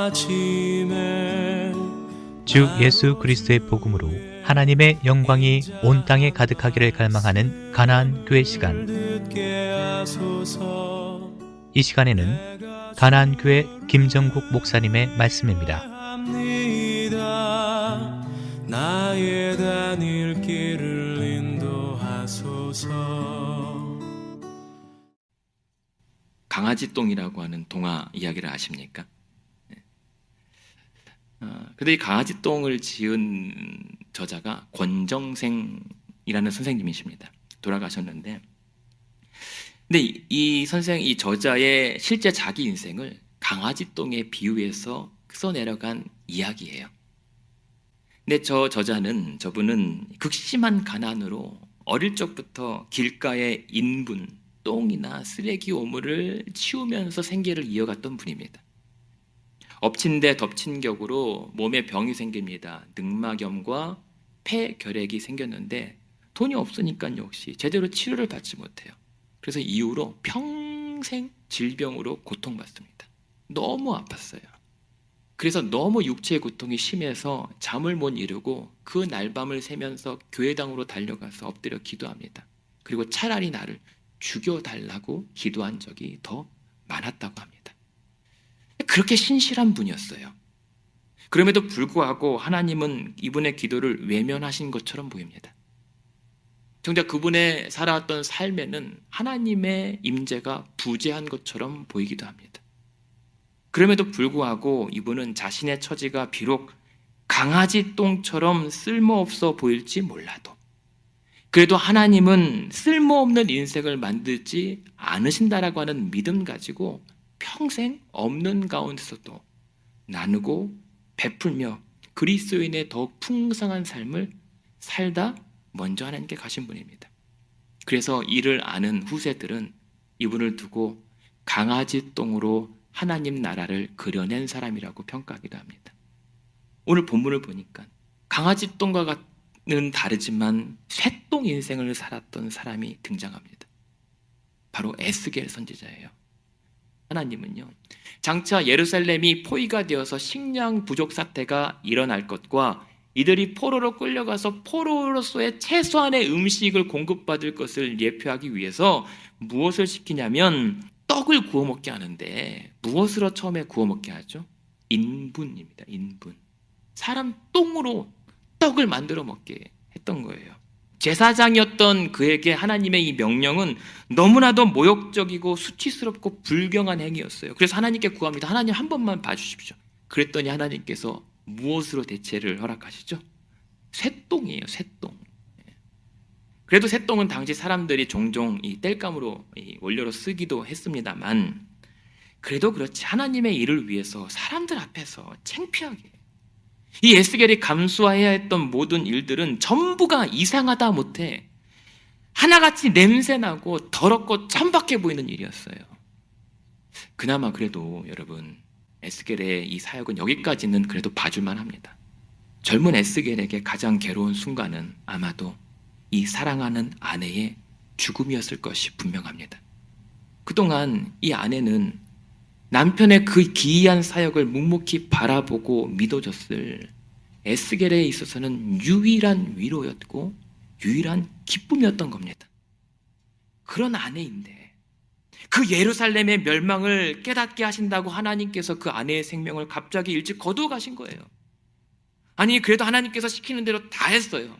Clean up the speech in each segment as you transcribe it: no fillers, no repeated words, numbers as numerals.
아침에 주 예수 그리스도의 복음으로 하나님의 영광이 온 땅에 가득하기를 갈망하는 가나안 교회 시간. 듣게 하소서. 이 시간에는 가나안 교회 김정국 목사님의 말씀입니다. 합니다. 나의 다닐 길을 인도하소서. 강아지똥이라고 하는 동화 이야기를 아십니까? 근데 이 강아지똥을 지은 저자가 권정생이라는 선생님이십니다. 돌아가셨는데, 근데 이 저자의 실제 자기 인생을 강아지똥에 비유해서 써내려간 이야기예요. 근데 저분은 극심한 가난으로 어릴 적부터 길가의 인분, 똥이나 쓰레기 오물을 치우면서 생계를 이어갔던 분입니다. 엎친 데 덮친 격으로 몸에 병이 생깁니다. 늑막염과 폐결핵이 생겼는데 돈이 없으니까 역시 제대로 치료를 받지 못해요. 그래서 이후로 평생 질병으로 고통받습니다. 너무 아팠어요. 그래서 너무 육체의 고통이 심해서 잠을 못 이루고 그 날밤을 새면서 교회당으로 달려가서 엎드려 기도합니다. 그리고 차라리 나를 죽여달라고 기도한 적이 더 많았다고 합니다. 그렇게 신실한 분이었어요. 그럼에도 불구하고 하나님은 이분의 기도를 외면하신 것처럼 보입니다. 정작 그분의 살아왔던 삶에는 하나님의 임재가 부재한 것처럼 보이기도 합니다. 그럼에도 불구하고 이분은 자신의 처지가 비록 강아지 똥처럼 쓸모없어 보일지 몰라도 그래도 하나님은 쓸모없는 인생을 만들지 않으신다라고 하는 믿음 가지고 평생 없는 가운데서도 나누고 베풀며 그리스도인의 더욱 풍성한 삶을 살다 먼저 하나님께 가신 분입니다. 그래서 이를 아는 후세들은 이분을 두고 강아지 똥으로 하나님 나라를 그려낸 사람이라고 평가하기도 합니다. 오늘 본문을 보니까 강아지 똥과는 다르지만 쇠똥 인생을 살았던 사람이 등장합니다. 바로 에스겔 선지자예요. 하나님은요, 장차 예루살렘이 포위가 되어서 식량 부족 사태가 일어날 것과 이들이 포로로 끌려가서 포로로서의 최소한의 음식을 공급받을 것을 예표하기 위해서 무엇을 시키냐면 떡을 구워 먹게 하는데 무엇으로 처음에 구워 먹게 하죠? 인분입니다. 인분. 사람 똥으로 떡을 만들어 먹게 했던 거예요. 제사장이었던 그에게 하나님의 이 명령은 너무나도 모욕적이고 수치스럽고 불경한 행위였어요. 그래서 하나님께 구합니다. 하나님 한 번만 봐주십시오. 그랬더니 하나님께서 무엇으로 대체를 허락하시죠? 쇠똥이에요. 쇠똥. 그래도 쇠똥은 당시 사람들이 종종 이 땔감으로 원료로 쓰기도 했습니다만 그래도 그렇지 하나님의 일을 위해서 사람들 앞에서 창피하게 이 에스겔이 감수해야 했던 모든 일들은 전부가 이상하다 못해 하나같이 냄새나고 더럽고 천박해 보이는 일이었어요. 그나마 그래도 여러분 에스겔의 이 사역은 여기까지는 그래도 봐줄만 합니다. 젊은 에스겔에게 가장 괴로운 순간은 아마도 이 사랑하는 아내의 죽음이었을 것이 분명합니다. 그동안 이 아내는 남편의 그 기이한 사역을 묵묵히 바라보고 믿어줬을 에스겔에 있어서는 유일한 위로였고 유일한 기쁨이었던 겁니다. 그런 아내인데 그 예루살렘의 멸망을 깨닫게 하신다고 하나님께서 그 아내의 생명을 갑자기 일찍 거두어 가신 거예요. 아니 그래도 하나님께서 시키는 대로 다 했어요.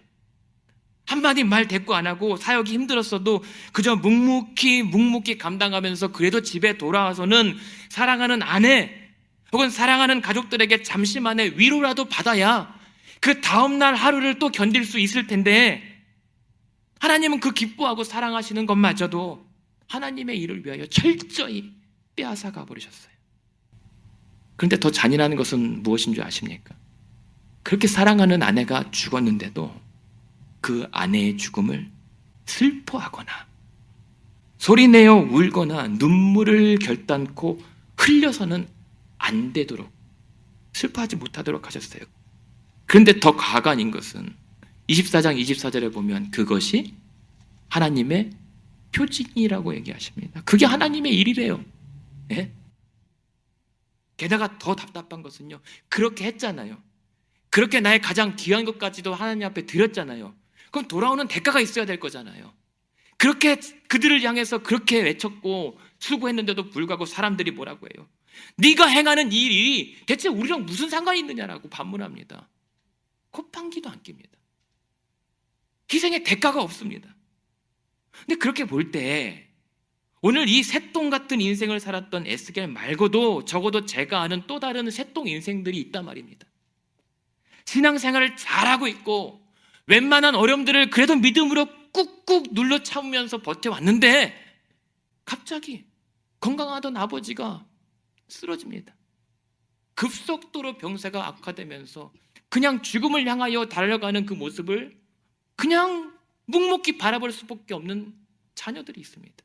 한마디 말 대꾸 안 하고 사역이 힘들었어도 그저 묵묵히 감당하면서 그래도 집에 돌아와서는 사랑하는 아내 혹은 사랑하는 가족들에게 잠시만의 위로라도 받아야 그 다음날 하루를 또 견딜 수 있을 텐데 하나님은 그 기뻐하고 사랑하시는 것마저도 하나님의 일을 위하여 철저히 빼앗아가 버리셨어요. 그런데 더 잔인한 것은 무엇인 줄 아십니까? 그렇게 사랑하는 아내가 죽었는데도 그 아내의 죽음을 슬퍼하거나 소리내어 울거나 눈물을 결단코 흘려서는 안 되도록 슬퍼하지 못하도록 하셨어요. 그런데 더 가관인 것은 24장 24절에 보면 그것이 하나님의 표징이라고 얘기하십니다. 그게 하나님의 일이래요. 예? 게다가 더 답답한 것은요, 그렇게 했잖아요. 그렇게 나의 가장 귀한 것까지도 하나님 앞에 드렸잖아요. 그럼 돌아오는 대가가 있어야 될 거잖아요. 그렇게 그들을 향해서 그렇게 외쳤고 수고했는데도 불구하고 사람들이 뭐라고 해요? 네가 행하는 이 일이 대체 우리랑 무슨 상관이 있느냐라고 반문합니다. 콧방귀도 안 낍니다. 희생의 대가가 없습니다. 근데 그렇게 볼 때 오늘 이 새똥 같은 인생을 살았던 에스겔 말고도 적어도 제가 아는 또 다른 새똥 인생들이 있단 말입니다. 신앙생활을 잘하고 있고 웬만한 어려움들을 그래도 믿음으로 꾹꾹 눌러 참으면서 버텨왔는데 갑자기 건강하던 아버지가 쓰러집니다. 급속도로 병세가 악화되면서 그냥 죽음을 향하여 달려가는 그 모습을 그냥 묵묵히 바라볼 수밖에 없는 자녀들이 있습니다.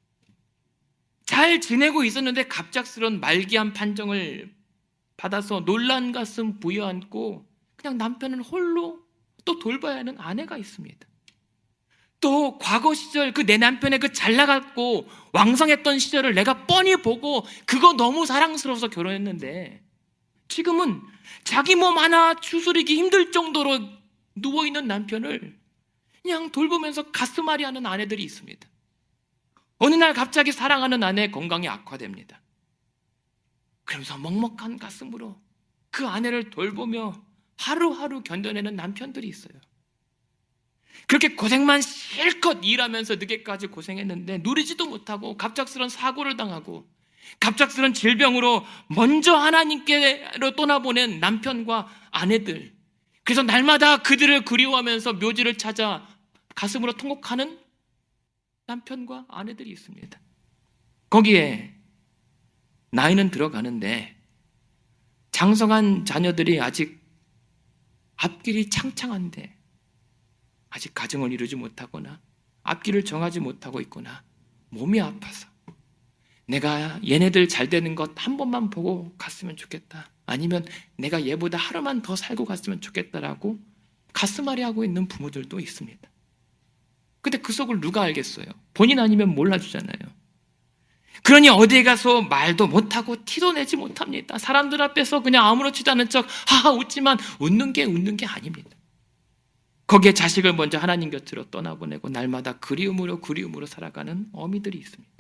잘 지내고 있었는데 갑작스런 말기암 판정을 받아서 놀란 가슴 부여안고 그냥 남편을 홀로 또 돌봐야 하는 아내가 있습니다. 또 과거 시절 그 내 남편의 그 잘나갔고 왕성했던 시절을 내가 뻔히 보고 그거 너무 사랑스러워서 결혼했는데 지금은 자기 몸 하나 추스리기 힘들 정도로 누워있는 남편을 그냥 돌보면서 가슴앓이 하는 아내들이 있습니다. 어느 날 갑자기 사랑하는 아내의 건강이 악화됩니다. 그러면서 먹먹한 가슴으로 그 아내를 돌보며 하루하루 견뎌내는 남편들이 있어요. 그렇게 고생만 실컷 일하면서 늦게까지 고생했는데 누리지도 못하고 갑작스런 사고를 당하고 갑작스런 질병으로 먼저 하나님께로 떠나보낸 남편과 아내들, 그래서 날마다 그들을 그리워하면서 묘지를 찾아 가슴으로 통곡하는 남편과 아내들이 있습니다. 거기에 나이는 들어가는데 장성한 자녀들이 아직 앞길이 창창한데 아직 가정을 이루지 못하거나 앞길을 정하지 못하고 있거나 몸이 아파서 내가 얘네들 잘 되는 것 한 번만 보고 갔으면 좋겠다, 아니면 내가 얘보다 하루만 더 살고 갔으면 좋겠다라고 가슴앓이 하고 있는 부모들도 있습니다. 근데 그 속을 누가 알겠어요? 본인 아니면 몰라주잖아요. 그러니 어디에 가서 말도 못하고 티도 내지 못합니다. 사람들 앞에서 그냥 아무렇지도 않은 척 하하 웃지만 웃는 게 아닙니다. 거기에 자식을 먼저 하나님 곁으로 떠나보내고 날마다 그리움으로 살아가는 어미들이 있습니다.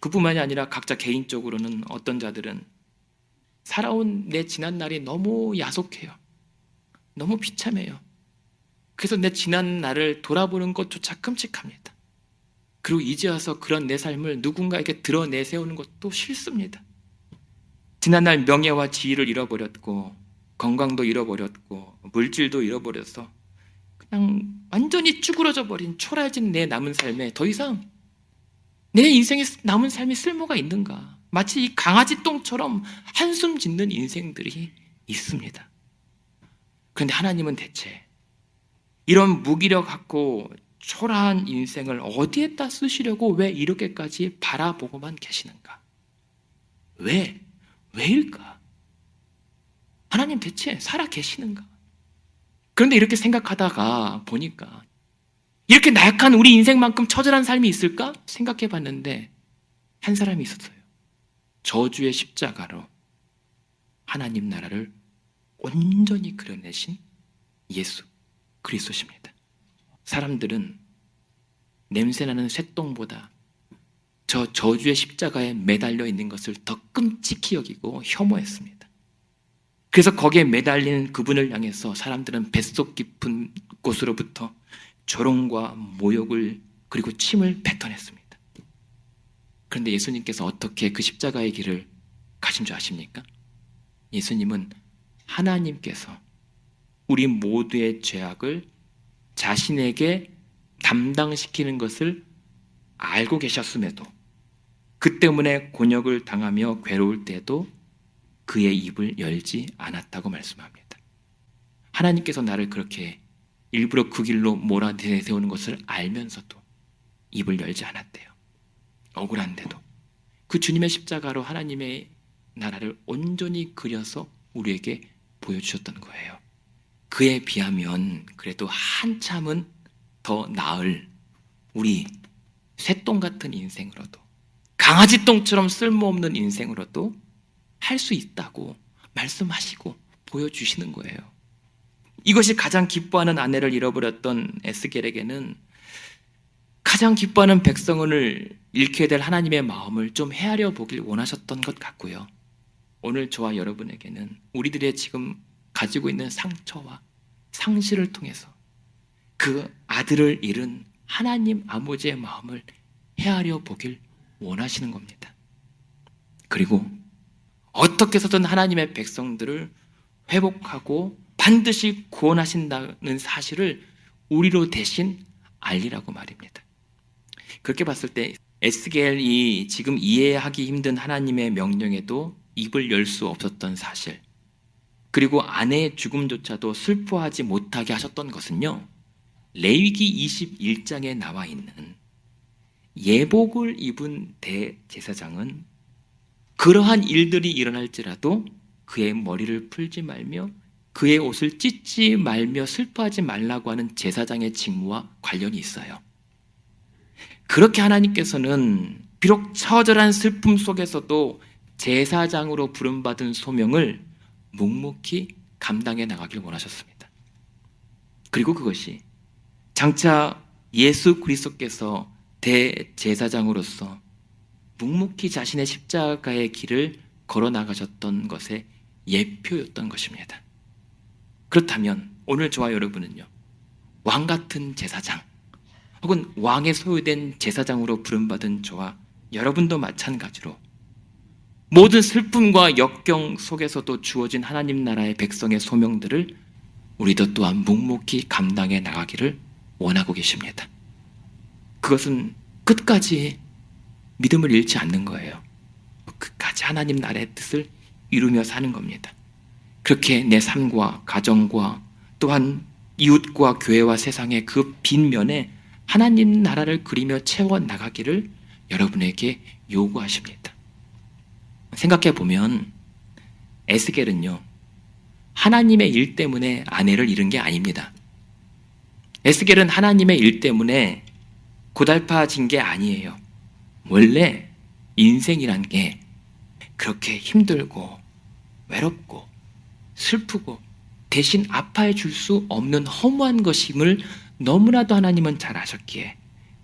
그뿐만이 아니라 각자 개인적으로는 어떤 자들은 살아온 내 지난 날이 너무 야속해요. 너무 비참해요. 그래서 내 지난 날을 돌아보는 것조차 끔찍합니다. 그리고 이제 와서 그런 내 삶을 누군가에게 드러내세우는 것도 싫습니다. 지난날 명예와 지위를 잃어버렸고 건강도 잃어버렸고 물질도 잃어버려서 그냥 완전히 쭈그러져 버린 초라해진 내 남은 삶에 더 이상 내 인생에 남은 삶이 쓸모가 있는가? 마치 이 강아지 똥처럼 한숨 짓는 인생들이 있습니다. 그런데 하나님은 대체 이런 무기력하고 초라한 인생을 어디에다 쓰시려고 왜 이렇게까지 바라보고만 계시는가? 왜일까? 하나님 대체 살아 계시는가? 그런데 이렇게 생각하다가 보니까 이렇게 나약한 우리 인생만큼 처절한 삶이 있을까? 생각해 봤는데 한 사람이 있었어요. 저주의 십자가로 하나님 나라를 온전히 그려내신 예수 그리스도십니다. 사람들은 냄새나는 쇠똥보다 저 저주의 십자가에 매달려 있는 것을 더 끔찍히 여기고 혐오했습니다. 그래서 거기에 매달린 그분을 향해서 사람들은 뱃속 깊은 곳으로부터 조롱과 모욕을 그리고 침을 뱉어냈습니다. 그런데 예수님께서 어떻게 그 십자가의 길을 가신 줄 아십니까? 예수님은 하나님께서 우리 모두의 죄악을 자신에게 담당시키는 것을 알고 계셨음에도 그 때문에 곤욕을 당하며 괴로울 때도 그의 입을 열지 않았다고 말씀합니다. 하나님께서 나를 그렇게 일부러 그 길로 몰아내세우는 것을 알면서도 입을 열지 않았대요. 억울한데도 그 주님의 십자가로 하나님의 나라를 온전히 그려서 우리에게 보여주셨던 거예요. 그에 비하면 그래도 한참은 더 나을 우리 쇠똥 같은 인생으로도, 강아지 똥처럼 쓸모없는 인생으로도 할 수 있다고 말씀하시고 보여주시는 거예요. 이것이 가장 기뻐하는 아내를 잃어버렸던 에스겔에게는 가장 기뻐하는 백성을 잃게 될 하나님의 마음을 좀 헤아려 보길 원하셨던 것 같고요. 오늘 저와 여러분에게는 우리들의 지금 가지고 있는 상처와 상실을 통해서 그 아들을 잃은 하나님 아버지의 마음을 헤아려 보길 원하시는 겁니다. 그리고 어떻게 해서든 하나님의 백성들을 회복하고 반드시 구원하신다는 사실을 우리로 대신 알리라고 말입니다. 그렇게 봤을 때 에스겔이 지금 이해하기 힘든 하나님의 명령에도 입을 열 수 없었던 사실, 그리고 아내의 죽음조차도 슬퍼하지 못하게 하셨던 것은요, 레위기 21장에 나와 있는 예복을 입은 대제사장은 그러한 일들이 일어날지라도 그의 머리를 풀지 말며 그의 옷을 찢지 말며 슬퍼하지 말라고 하는 제사장의 직무와 관련이 있어요. 그렇게 하나님께서는 비록 처절한 슬픔 속에서도 제사장으로 부름받은 소명을 묵묵히 감당해 나가길 원하셨습니다. 그리고 그것이 장차 예수 그리스도께서 대제사장으로서 묵묵히 자신의 십자가의 길을 걸어 나가셨던 것의 예표였던 것입니다. 그렇다면 오늘 저와 여러분은요, 왕 같은 제사장 혹은 왕의 소유된 제사장으로 부름받은 저와 여러분도 마찬가지로 모든 슬픔과 역경 속에서도 주어진 하나님 나라의 백성의 소명들을 우리도 또한 묵묵히 감당해 나가기를 원하고 계십니다. 그것은 끝까지 믿음을 잃지 않는 거예요. 끝까지 하나님 나라의 뜻을 이루며 사는 겁니다. 그렇게 내 삶과 가정과 또한 이웃과 교회와 세상의 그 빈면에 하나님 나라를 그리며 채워 나가기를 여러분에게 요구하십니다. 생각해 보면 에스겔은요, 하나님의 일 때문에 아내를 잃은 게 아닙니다. 에스겔은 하나님의 일 때문에 고달파진 게 아니에요. 원래 인생이란 게 그렇게 힘들고 외롭고 슬프고 대신 아파해 줄 수 없는 허무한 것임을 너무나도 하나님은 잘 아셨기에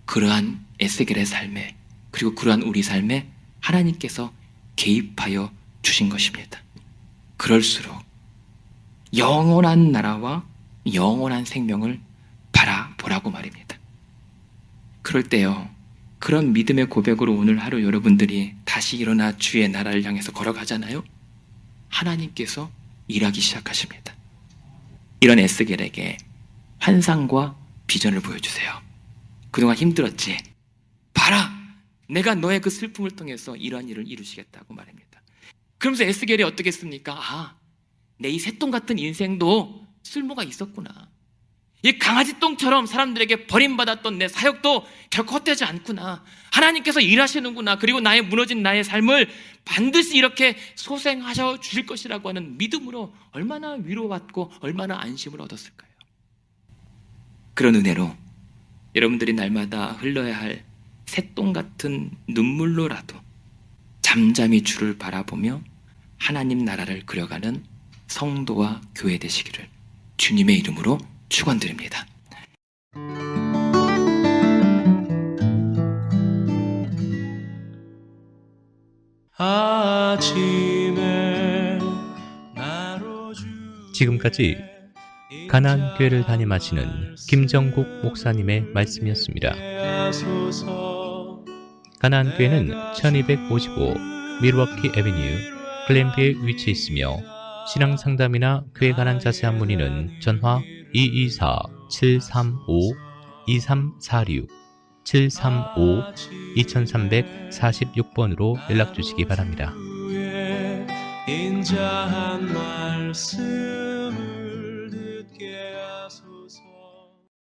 그러한 에스겔의 삶에, 그리고 그러한 우리 삶에 하나님께서 개입하여 주신 것입니다. 그럴수록 영원한 나라와 영원한 생명을 바라보라고 말입니다. 그럴 때요, 그런 믿음의 고백으로 오늘 하루 여러분들이 다시 일어나 주의 나라를 향해서 걸어가잖아요. 하나님께서 일하기 시작하십니다. 이런 에스겔에게 환상과 비전을 보여주세요. 그동안 힘들었지? 봐라! 내가 너의 그 슬픔을 통해서 이러한 일을 이루시겠다고 말입니다. 그러면서 에스겔이 어떻게 했습니까? 내 이 새똥 같은 인생도 쓸모가 있었구나. 이 강아지 똥처럼 사람들에게 버림받았던 내 사역도 결코 헛되지 않구나. 하나님께서 일하시는구나. 그리고 무너진 나의 삶을 반드시 이렇게 소생하셔 주실 것이라고 하는 믿음으로 얼마나 위로받고 얼마나 안심을 얻었을까요? 그런 은혜로 여러분들이 날마다 흘러야 할 새똥 같은 눈물로라도 잠잠히 주를 바라보며 하나님 나라를 그려가는 성도와 교회 되시기를 주님의 이름으로 축원드립니다. 아침에 나로 지금까지 가나안 교회를 담임하시는 김정국 목사님의 말씀이었습니다. 가나안 교회는 1255 밀워키 애비뉴 글렌비에 위치해 있으며 신앙 상담이나 교회 관한 자세한 문의는 전화 224-735-2346 735-2346번으로 연락 주시기 바랍니다. 인자한 말씀